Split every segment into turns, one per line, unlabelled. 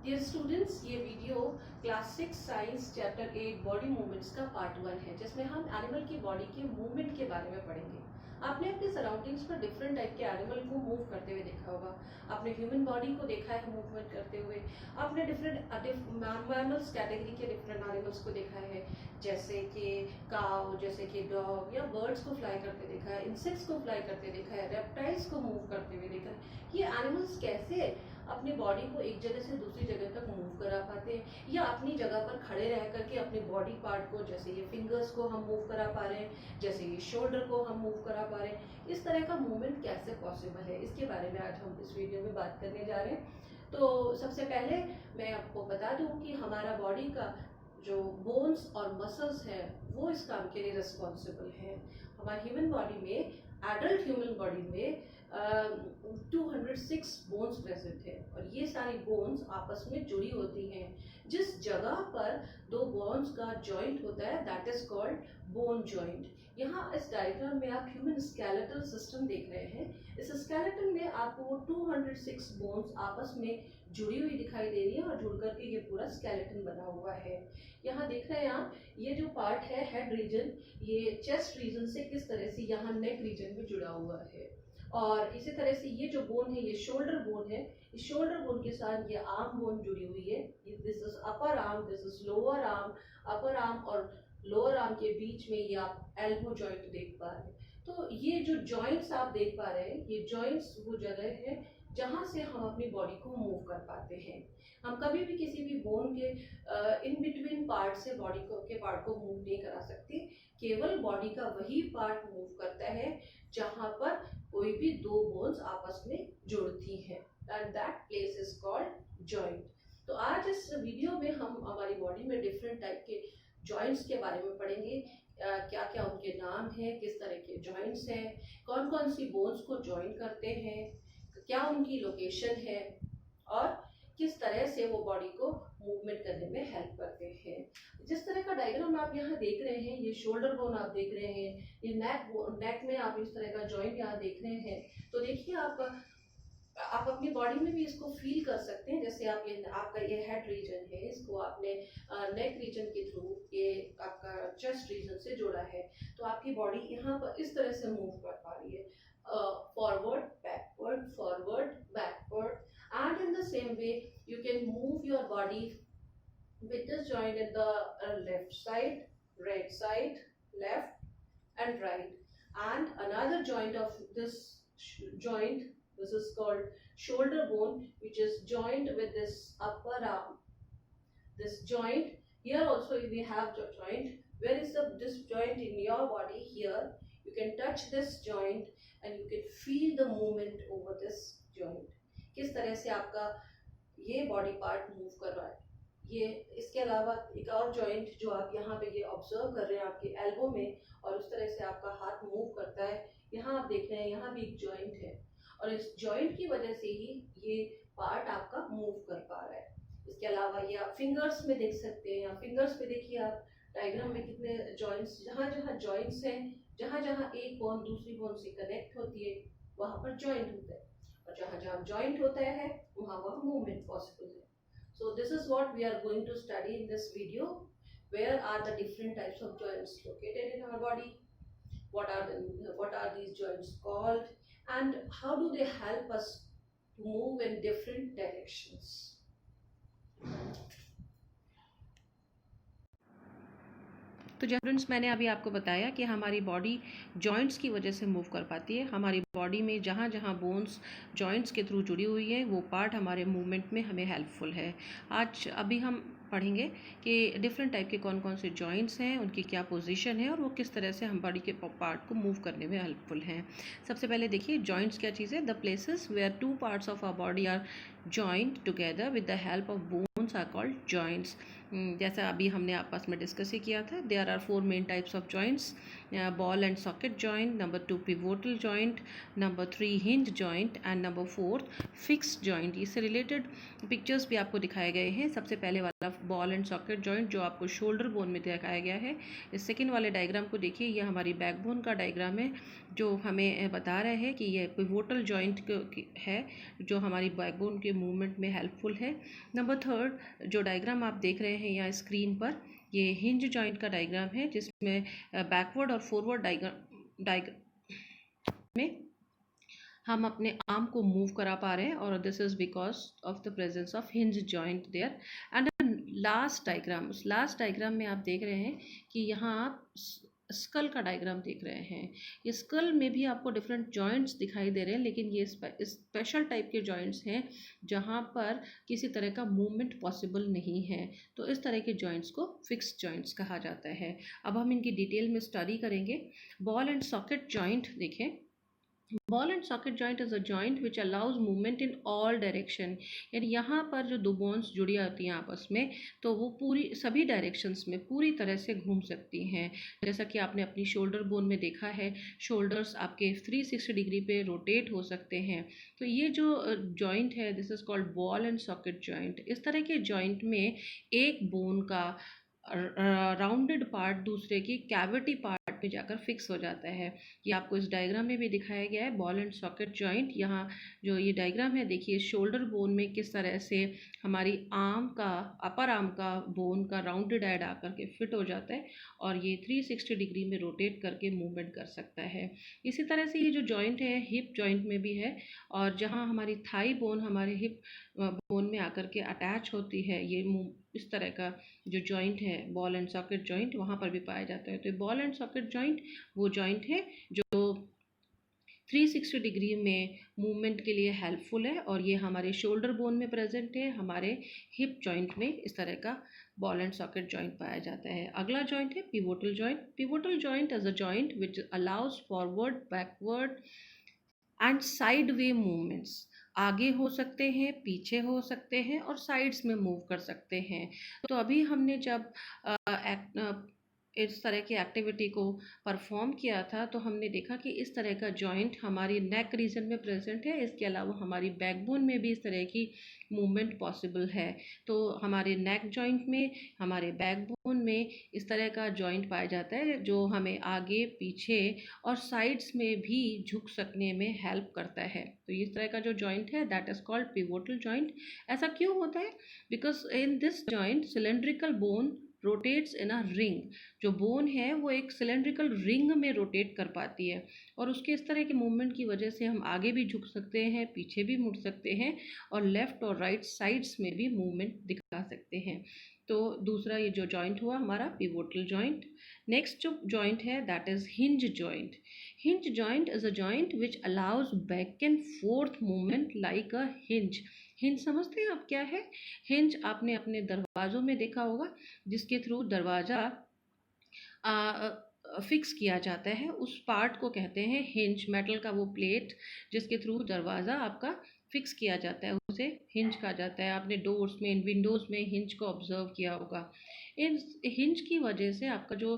Dear students, ये video class 6 science chapter 8 body movements का part 1 है, जिसमें हम एनिमल की बॉडी के मूवमेंट के बारे में पढ़ेंगे। आपने अपने सराउंडिंग्स पर डिफरेंट टाइप के एनिमल को मूव करते हुए देखा होगा। आपने ह्यूमन बॉडी को देखा है मूवमेंट करते हुए। आपने डिफरेंट मैमल्स कैटेगरी के डिफरेंट एनिमल्स को देखा है, जैसे कि काउ, जैसे कि डॉग, या बर्ड्स को फ्लाई करते देखा है, इंसेक्ट्स को फ्लाई करते देखा है, रेप्टाइल्स को मूव करते हुए देखा है। ये एनिमल्स कैसे अपनी बॉडी को एक जगह से दूसरी जगह तक मूव करा पाते हैं, या अपनी जगह पर खड़े रह करके अपने बॉडी पार्ट को, जैसे ये फिंगर्स को हम मूव करा पा रहे हैं, जैसे ये शोल्डर को हम मूव करा पा रहे हैं। इस तरह का मूवमेंट कैसे पॉसिबल है, इसके बारे में आज हम इस वीडियो में बात करने जा रहे हैं। तो सबसे पहले मैं आपको बता दूं कि हमारा बॉडी का जो बोन्स और मसल्स हैं वो इस काम के लिए रिस्पॉन्सिबल है। हमारी ह्यूमन बॉडी में, एडल्ट ह्यूमन बॉडी में 206 बोन्स प्रेजेंट है, और ये सारी बोन्स आपस में जुड़ी होती हैं। जिस जगह पर दो बोन्स का जॉइंट होता है that is called bone joint. यहाँ इस डायग्राम में आप ह्यूमन स्केलेटल सिस्टम देख रहे हैं। इस स्केलेटन में आपको 206 बोन्स आपस में जुड़ी हुई दिखाई दे रही है, और जुड़ करके ये पूरा स्केलेटन बना हुआ है। यहाँ देख रहे हैं आप, ये जो पार्ट है हेड रीजन, ये चेस्ट रीजन से किस तरह से यहाँ नेक रीजन में जुड़ा हुआ है। और इसी तरह से ये जो बोन है, ये शोल्डर बोन है। इस शोल्डर बोन के साथ ये आर्म बोन जुड़ी हुई है। This is upper arm, this is lower arm. Upper arm और लोअर आर्म के बीच में ये आप एल्बो जॉइंट देख पा रहे हैं। तो ये जो जॉइंट्स आप देख पा रहे हैं, ये जॉइंट्स वो जगह है जहाँ से हम अपनी बॉडी को मूव कर पाते हैं। हम कभी भी किसी भी बोन के इन बिटवीन पार्ट से बॉडी को के पार्ट को मूव नहीं करा सकते। केवल बॉडी का वही पार्ट मूव करता है जहाँ पर कोई भी दो बोन्स आपस में जुड़ती हैं, and that place is called joint. तो आज इस वीडियो में हम हमारी बॉडी में डिफरेंट टाइप के जॉइंट्स के बारे में पढ़ेंगे। क्या क्या उनके नाम है, किस तरह के जॉइंट्स हैं, कौन कौन सी बोन्स को ज्वाइन करते हैं, क्या उनकी लोकेशन है, और किस तरह से वो बॉडी को मूवमेंट करने में हेल्प करते हैं। जिस तरह का डायग्राम आप यहाँ देख रहे हैं, ये शोल्डर बोन आप देख रहे हैं, ये नेक में आप इस तरह का जॉइंट यहाँ देख रहे हैं। तो देखिए आप अपनी बॉडी में भी इसको फील कर सकते हैं। जैसे आप ये आपका ये हेड रीजन है, इसको आपने नेक रीजन के थ्रू ये आपका चेस्ट रीजन से जोड़ा है, तो आपकी बॉडी यहाँ पर इस तरह से मूव कर पा रही है, forward backward, and in the same way you can move your body with this joint in the left side, right side, left and right. And another joint of this joint, this is called shoulder bone, which is joined with this upper arm. This joint here also we have the joint. Where is this joint in your body? Here you can touch this joint and you can feel the movement over this joint. किस तरह से आपका ये body part move कर रहा है। ये इसके अलावा एक और जॉइंट जो आप यहाँ पे ये ऑब्जर्व कर रहे हैं आपके एल्बो में, और उस तरह से आपका हाथ मूव करता है। यहाँ आप देख रहे हैं, यहाँ भी एक जॉइंट है, और इस जॉइंट की वजह से ही ये पार्ट आपका मूव कर पा रहा है। इसके अलावा ये आप फिंगर्स में देख सकते हैं। फिंगर्स पे देखिए आप डायग्राम में कितने जॉइंट्स, जहाँ जहाँ जॉइंट्स हैं, जहाँ जहाँ एक बोन दूसरी बोन से कनेक्ट होती है वहाँ पर जॉइंट होता है, और जहाँ जहाँ जॉइंट होता है वहाँ वहाँ मूवमेंट पॉसिबल है। So this is what we are going to study in this video. Where are the different types of joints located in our body? What are these joints called? And how do they help us to move in different directions?
तो students, मैंने अभी आपको बताया कि हमारी body joints की वजह से मूव कर पाती है। हमारी बॉडी में जहाँ जहाँ बोन्स जॉइंट्स के थ्रू जुड़ी हुई है वो पार्ट हमारे मूवमेंट में हमें हेल्पफुल है। अभी हम पढ़ेंगे कि डिफरेंट टाइप के कौन कौन से जॉइंट्स हैं, उनकी क्या पोजीशन है, और वो किस तरह से हम बॉडी के पार्ट को मूव करने में हेल्पफुल हैं। सबसे पहले देखिए जॉइंट्स क्या चीज़ है। The places where two parts of our body are joint together with the help of bones are called joints. जैसा अभी हमने आपस में डिस्कस ही किया था, there are 4 main types of joints: ball and socket joint, number 2 pivotal joint, number 3 hinge joint, and number 4 fixed joint. इससे related pictures भी आपको दिखाए गए हैं। सबसे पहले वाला बॉल एंड सॉकेट जॉइंट जो आपको शोल्डर बोन में दिखाया गया है। इस सेकेंड वाले डायग्राम को देखिए, ये हमारी बैकबोन का डायग्राम है जो हमें बता रहा है कि ये पिवोटल जॉइंट है जो हमारी बैकबोन आपके मूवमेंट में हेल्पफुल है। नंबर थर्ड, जो डायग्राम आप देख रहे हैं यहाँ स्क्रीन पर, ये हिंज जॉइंट का डायग्राम है, जिसमें बैकवर्ड और फॉरवर्ड डायग्राम में हम अपने आर्म को मूव करा पा रहे हैं, और this is because of the presence of hinge joint there. And last diagram, उस लास्ट डायग्राम में आप देख रहे हैं कि यहाँ आप स्कल का डायग्राम देख रहे हैं। ये स्कल में भी आपको डिफरेंट जॉइंट्स दिखाई दे रहे हैं, लेकिन ये स्पेशल टाइप के जॉइंट्स हैं जहाँ पर किसी तरह का मूवमेंट पॉसिबल नहीं है। तो इस तरह के जॉइंट्स को फिक्स जॉइंट्स कहा जाता है। अब हम इनकी डिटेल में स्टडी करेंगे। बॉल एंड सॉकेट जॉइंट देखें। Ball and socket joint is a joint which allows movement in all direction. यानी यहाँ पर जो दो बोन्स जुड़ी होती हैं आपस में, तो वो पूरी सभी डायरेक्शंस में पूरी तरह से घूम सकती हैं। जैसा कि आपने अपनी शोल्डर बोन में देखा है, शोल्डर्स आपके 360 डिग्री पे रोटेट हो सकते हैं। तो ये जो जॉइंट है, this is called ball and socket joint. इस तरह के जॉइंट में एक बोन का राउंडेड पार्ट दूसरे की कैविटी पार्ट में जाकर फिक्स हो जाता है। ये आपको इस डायग्राम में भी दिखाया गया है, बॉल एंड सॉकेट जॉइंट। यहाँ जो ये डायग्राम है, देखिए शोल्डर बोन में किस तरह से हमारी आर्म का, अपर आर्म का बोन का राउंडेड एड आकर के फिट हो जाता है, और ये 360 डिग्री में रोटेट करके मूवमेंट कर सकता है। इसी तरह से ये जो जॉइंट है हिप जॉइंट में भी है, और जहाँ हमारी थाई बोन हमारे हिप बोन में आकर के अटैच होती है, ये इस तरह का जो जॉइंट है बॉल एंड सॉकेट जॉइंट, वहाँ पर भी पाया जाता है। तो बॉल एंड सॉकेट जॉइंट वो जॉइंट है जो 360 डिग्री में मूवमेंट के लिए हेल्पफुल है, और ये हमारे शोल्डर बोन में प्रेजेंट है। हमारे हिप जॉइंट में इस तरह का बॉल एंड सॉकेट जॉइंट पाया जाता है। अगला जॉइंट है pivotal joint. Pivotal joint is a joint which allows forward, backward and side way movements. आगे हो सकते हैं, पीछे हो सकते हैं, और साइड्स में मूव कर सकते हैं। तो अभी हमने जब इस तरह की एक्टिविटी को परफॉर्म किया था, तो हमने देखा कि इस तरह का जॉइंट हमारी नेक रीजन में प्रेजेंट है। इसके अलावा हमारी बैकबोन में भी इस तरह की मूवमेंट पॉसिबल है। तो हमारे नेक जॉइंट में, हमारे बैकबोन में इस तरह का जॉइंट पाया जाता है, जो हमें आगे, पीछे और साइड्स में भी झुक सकने में हेल्प करता है। तो इस तरह का जो जॉइंट है, that is called pivotal joint. ऐसा क्यों होता है? Because in this joint cylindrical bone rotates in a ring. जो बोन है वो एक सिलेंड्रिकल रिंग में रोटेट कर पाती है, और उसके इस तरह के मूवमेंट की वजह से हम आगे भी झुक सकते हैं, पीछे भी मुड़ सकते हैं, और लेफ्ट और राइट साइड्स में भी मूवमेंट दिखा सकते हैं। तो दूसरा ये जो जॉइंट हुआ हमारा पिवोटल जॉइंट। नेक्स्ट जो जॉइंट है that is hinge joint. Hinge joint is a joint which allows back and fourth movement like a hinge. Hinge समझते हैं आप क्या है? हिंज आपने अपने दरवाज़ों में देखा होगा, जिसके थ्रू दरवाज़ा फिक्स किया जाता है। उस पार्ट को कहते हैं हिंज। मेटल का वो प्लेट जिसके थ्रू दरवाज़ा आपका फिक्स किया जाता है, उसे हिंज कहा जाता है। आपने डोर्स में, विंडोज़ में हिंज को ऑब्जर्व किया होगा। इन हिंज की वजह से आपका जो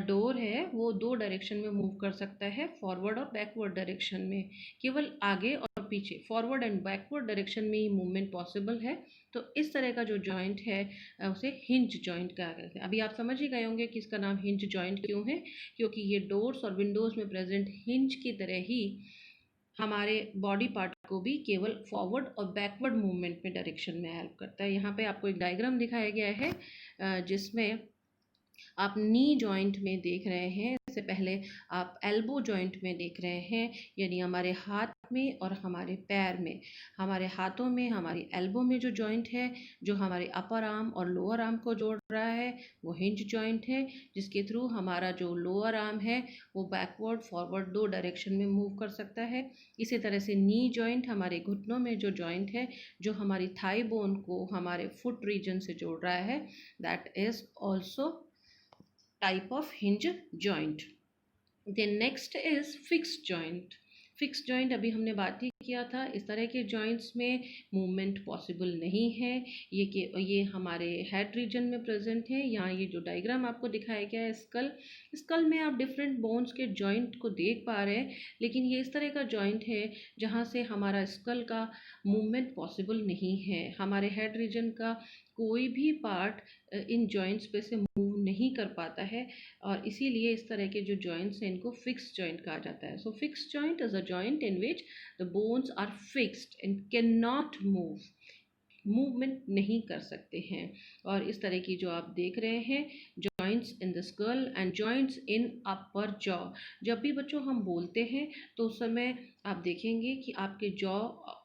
डोर है वो दो डायरेक्शन में मूव कर सकता है, फॉरवर्ड और बैकवर्ड डायरेक्शन में। केवल आगे और पीछे, फॉरवर्ड एंड बैकवर्ड डायरेक्शन में ही मूवमेंट पॉसिबल है। तो इस तरह का जो जॉइंट है उसे हिंज जॉइंट कहा जाता है। अभी आप समझ ही गए होंगे कि इसका नाम हिंज जॉइंट क्यों है, क्योंकि ये डोर्स और विंडोज़ में प्रेजेंट हिंज की तरह ही हमारे बॉडी पार्ट को भी केवल फॉरवर्ड और बैकवर्ड मूवमेंट में डायरेक्शन में हेल्प करता है। यहाँ पे आपको एक डायग्राम दिखाया गया है जिसमें आप नी जॉइंट में देख रहे हैं, इससे पहले आप एल्बो जॉइंट में देख रहे हैं, यानी हमारे हाथ में और हमारे पैर में। हमारे हाथों में, हमारी एल्बो में जो जॉइंट है, जो हमारे अपर आर्म और लोअर आर्म को जोड़ रहा है, वो हिंज जॉइंट है, जिसके थ्रू हमारा जो लोअर आर्म है वो बैकवर्ड, फॉरवर्ड दो डायरेक्शन में मूव कर सकता है। इसी तरह से नी जॉइंट, हमारे घुटनों में जो जॉइंट है, जो हमारी थाई बोन को हमारे फुट रीजन से जोड़ रहा है, that is also type of hinge joint. Then next is fixed joint. Fix joint अभी हमने बात ही किया था। इस तरह के जॉइंट्स में मूवमेंट पॉसिबल नहीं है। ये हमारे हेड रीजन में प्रेजेंट है। यहाँ ये जो डायग्राम आपको दिखाया गया है स्कल में आप डिफरेंट बोन्स के जॉइंट को देख पा रहे हैं, लेकिन ये इस तरह का जॉइंट है जहाँ से हमारा स्कल का मूवमेंट पॉसिबल नहीं है। हमारे हेड रीजन का कोई भी पार्ट इन जॉइंट्स पे से मूव नहीं कर पाता है, और इसीलिए इस तरह के जो जॉइंट्स हैं इनको फिक्स जॉइंट कहा जाता है। So fix joint is a joint in which the bone bones are fixed and can not movement नहीं कर सकते हैं। और इस तरह की जो आप देख रहे हैं, joints in the skull and joints in upper jaw. जब भी बच्चों हम बोलते हैं तो उस समय आप देखेंगे कि आपके जॉ,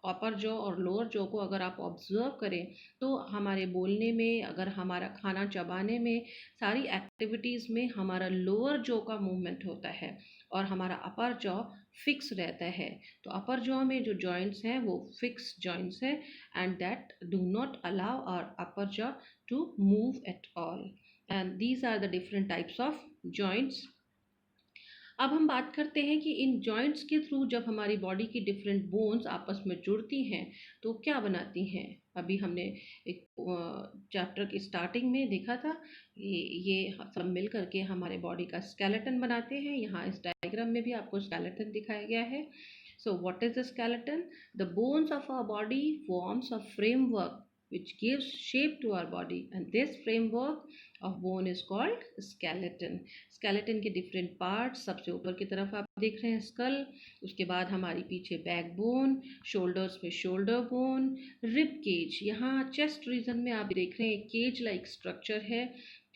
अपर जॉ और लोअर जॉ को अगर आप ऑब्जर्व करें तो हमारे बोलने में, अगर हमारा खाना चबाने में, सारी एक्टिविटीज़ में हमारा लोअर जॉ का मूवमेंट होता है और हमारा अपर जॉ फिक्स रहता है। तो अपर जॉ में जो जॉइंट्स हैं वो फिक्स जॉइंट्स हैं and that do not allow our upper jaw to move at all. And these are the different types of joints. अब हम बात करते हैं कि इन जॉइंट्स के थ्रू जब हमारी बॉडी की डिफरेंट बोन्स आपस में जुड़ती हैं तो क्या बनाती हैं। अभी हमने एक चैप्टर की स्टार्टिंग में देखा था, ये सब मिल करके हमारे बॉडी का स्केलेटन बनाते हैं। यहाँ इस डायग्राम में भी आपको स्केलेटन दिखाया गया है। So what is the skeleton? The bones of our body forms a framework which gives shape to our body, and this framework of bone is called skeleton. Skeleton के different parts, सबसे ऊपर की तरफ आप देख रहे हैं skull, उसके बाद हमारी पीछे बैकबोन, shoulders में shoulder bone, rib cage, यहाँ chest region में आप देख रहे हैं cage like structure है,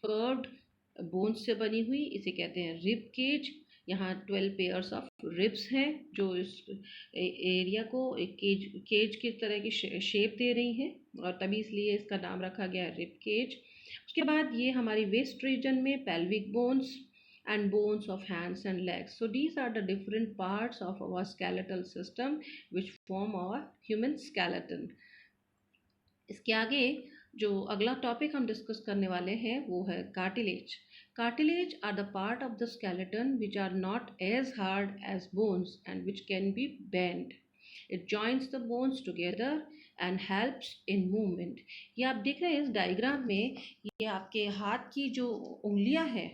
curved bones से बनी हुई, इसे कहते हैं rib cage। यहाँ 12 पेयर्स ऑफ रिब्स हैं जो इस एरिया को एक केज की तरह की शेप दे रही हैं और तभी इसलिए इसका नाम रखा गया है रिब केज। उसके बाद ये हमारी वेस्ट रीजन में pelvic bones and bones of hands and legs. So these are the different parts of our skeletal system which form our human skeleton. इसके आगे जो अगला टॉपिक हम डिस्कस करने वाले हैं वो है cartilage. Cartilage are the part of the skeleton which are not as hard as bones and which can be bent. It joins the bones together and helps in movement. ये आप देख रहे हैं इस डायग्राम में, ये आपके हाथ की जो उंगलियां हैं,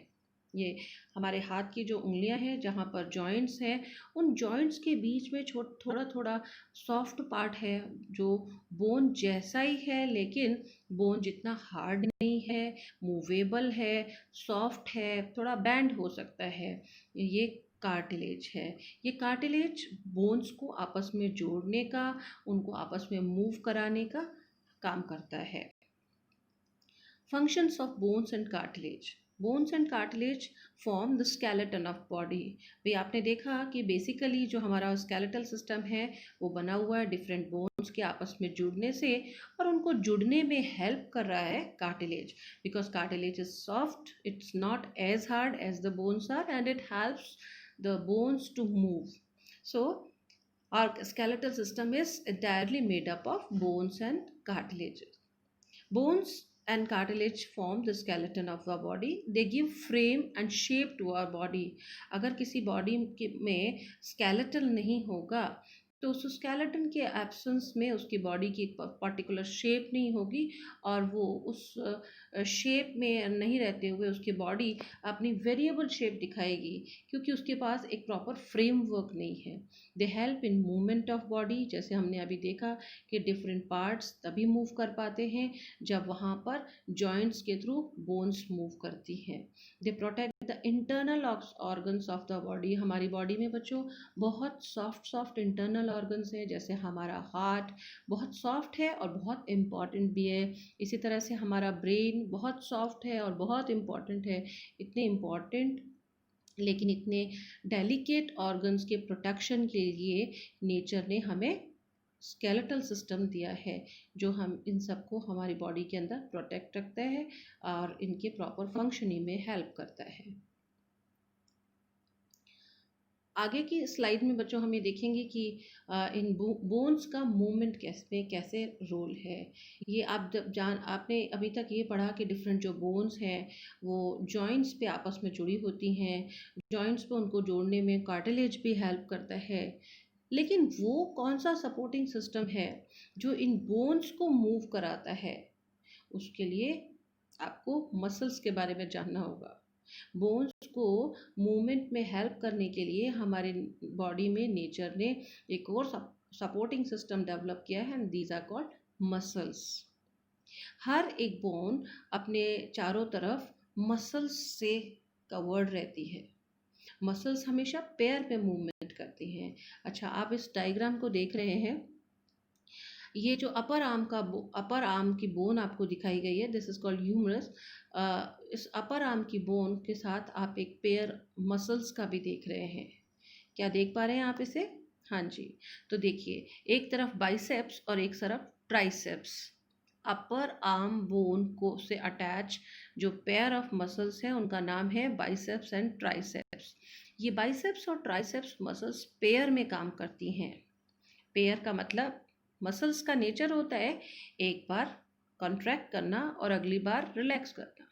ये हमारे हाथ की जो उंगलियां हैं जहाँ पर जॉइंट्स हैं, उन जॉइंट्स के बीच में थोड़ा थोड़ा सॉफ्ट पार्ट है जो बोन जैसा ही है लेकिन बोन जितना हार्ड नहीं है, मूवेबल है, सॉफ्ट है, थोड़ा बैंड हो सकता है। ये कार्टिलेज है। ये कार्टिलेज बोन्स को आपस में जोड़ने का, उनको आपस में मूव कराने का काम करता है। Functions of bones and cartilage. Bones and cartilage form the skeleton of body. भाई आपने देखा कि बेसिकली जो हमारा स्केलेटल सिस्टम है वो बना हुआ है डिफरेंट बोन्स के आपस में जुड़ने से, और उनको जुड़ने में हेल्प कर रहा है cartilage, because cartilage is soft, it's not as hard as the bones are and it helps the bones to move. So our skeletal system is entirely made up of bones and cartilages. Bones and cartilage form the skeleton of our body. They give frame and shape to our body. अगर किसी body में skeleton नहीं होगा तो उस skeleton के absence में उसकी बॉडी की एक पर्टिकुलर शेप नहीं होगी और वो उस शेप में नहीं रहते हुए उसकी बॉडी अपनी वेरिएबल शेप दिखाएगी क्योंकि उसके पास एक प्रॉपर फ्रेमवर्क नहीं है। They help in movement of body, जैसे हमने अभी देखा कि डिफरेंट पार्ट्स तभी मूव कर पाते हैं जब वहाँ पर जॉइंट्स के थ्रू बोन्स मूव करती हैं। They protect the internal organs of the body. हमारी बॉडी में बच्चों बहुत सॉफ्ट इंटरनल ऑर्गन्स हैं, जैसे हमारा हार्ट बहुत सॉफ्ट है और बहुत इम्पॉर्टेंट भी है। इसी तरह से हमारा ब्रेन बहुत सॉफ्ट है और बहुत इम्पॉर्टेंट है। इतने इम्पॉर्टेंट लेकिन इतने डेलिकेट ऑर्गन्स के प्रोटेक्शन के लिए नेचर ने हमें स्केलेटल सिस्टम दिया है जो हम इन सबको हमारी बॉडी के अंदर प्रोटेक्ट रखता है और इनके प्रॉपर फंक्शनिंग में हेल्प करता है। आगे की स्लाइड में बच्चों हम ये देखेंगे कि इन बोन्स का मूवमेंट कैसे रोल है। ये आप जब आपने अभी तक ये पढ़ा कि डिफरेंट जो बोन्स हैं वो जॉइंट्स पे आपस में जुड़ी होती हैं, जॉइंट्स पे उनको जोड़ने में कार्टिलेज भी हेल्प करता है, लेकिन वो कौन सा सपोर्टिंग सिस्टम है जो इन बोन्स को मूव कराता है, उसके लिए आपको मसल्स के बारे में जानना होगा। बोन्स को मूवमेंट में हेल्प करने के लिए हमारे बॉडी में नेचर ने एक और सपोर्टिंग सिस्टम डेवलप किया है and these are called muscles. हर एक बोन अपने चारों तरफ मसल्स से कवर्ड रहती है। मसल्स हमेशा पेयर पे मूवमेंट करती हैं। अच्छा, आप इस डायग्राम को देख रहे हैं, ये जो अपर आर्म की बोन आपको दिखाई गई है, दिस इज कॉल्ड ह्यूमरस। इस अपर आर्म की बोन के साथ आप एक पेयर मसल्स का भी देख रहे हैं। क्या देख पा रहे हैं आप इसे? हाँ जी। तो देखिए, एक तरफ बाइसेप्स और एक तरफ ट्राइसेप्स। अपर आर्म बोन को से अटैच जो पेयर ऑफ मसल्स हैं उनका नाम है बाइसेप्स एंड ट्राइसेप्स। ये बाइसेप्स और ट्राइसेप्स मसल्स पेयर में काम करती हैं। पेयर का मतलब मसल्स का नेचर होता है एक बार कॉन्ट्रैक्ट करना और अगली बार रिलैक्स करना।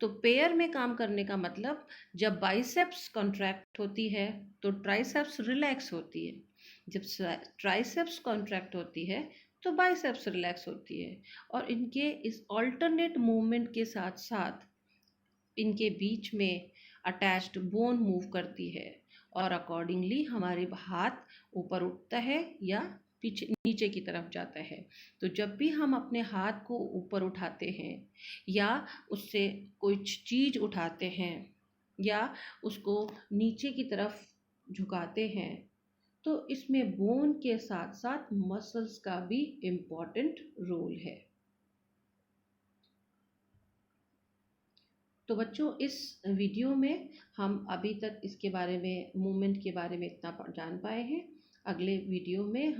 तो पेयर में काम करने का मतलब जब बाइसेप्स कॉन्ट्रैक्ट होती है तो ट्राइसेप्स रिलैक्स होती है, जब ट्राइसेप्स कॉन्ट्रैक्ट होती है तो बाइसेप्स रिलैक्स होती है। और इनके इस ऑल्टरनेट मूवमेंट के साथ साथ इनके बीच में अटैच्ड बोन मूव करती है और अकॉर्डिंगली हमारे हाथ ऊपर उठता है या पीछे नीचे की तरफ जाता है। तो जब भी हम अपने हाथ को ऊपर उठाते हैं या उससे कोई चीज़ उठाते हैं या उसको नीचे की तरफ झुकाते हैं तो इसमें बोन के साथ साथ मसल्स का भी इम्पॉर्टेंट रोल है। तो बच्चों, इस वीडियो में हम अभी तक इसके बारे में मूवमेंट के बारे में इतना जान पाए हैं। अगले वीडियो में